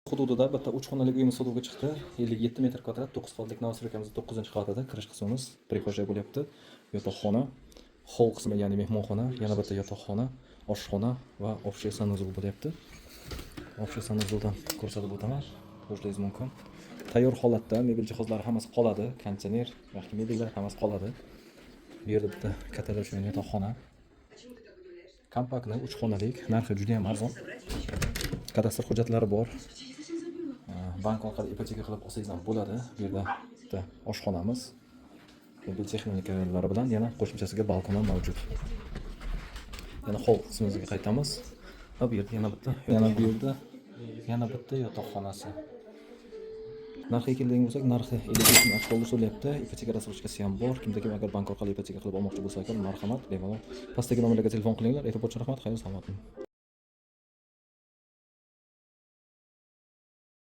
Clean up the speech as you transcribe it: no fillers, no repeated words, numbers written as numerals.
Hududida bitta 3 xonali uyimiz sotuvga chiqdi. 57 metr kvadrat, 9 qavatlik novostroykamizning 9-qavatida kirish qismimiz prixojay bo'lyapti. Yotoqxona, hol qismi, ya'ni mehmonxona, yana bitta yotoqxona, oshxona va общий sanuzul bo'lyapti. Общий sanuzuldan ko'rsatib o'taman. Ko'rishingiz mumkin. Tayyor holatda mebel jihozlari hammasi qoladi, konditsioner, yoki mebellar hammasi qoladi. Bu yerda bitta katalashgan yotoqxona. Kompaktli 3 xonalik, narxi juda ham arzon. Kadastr hujjatlari bor. Bank orqali ipoteka qilib olsangiz ham bo'ladi. Bu yerda bitta oshxonamiz, mebel texnikalari bilan yana qo'shimchasiga balkon ham mavjud. Yana hol qismimizga qaytamiz. Va bu yerda yana bitta yotoqxonasi. Narxiga keladigan bo'lsak, narxi 50 ming ahvolda so'rayapti. Ipoteka rassrochkasi ham bor. Kimda agar bank orqali ipoteka qilib olmoqchi bo'lsa, marhamat, bemalol pastdagi nomerlarga telefon qilinglar. E'tiborchi rahmat, xayr salomat.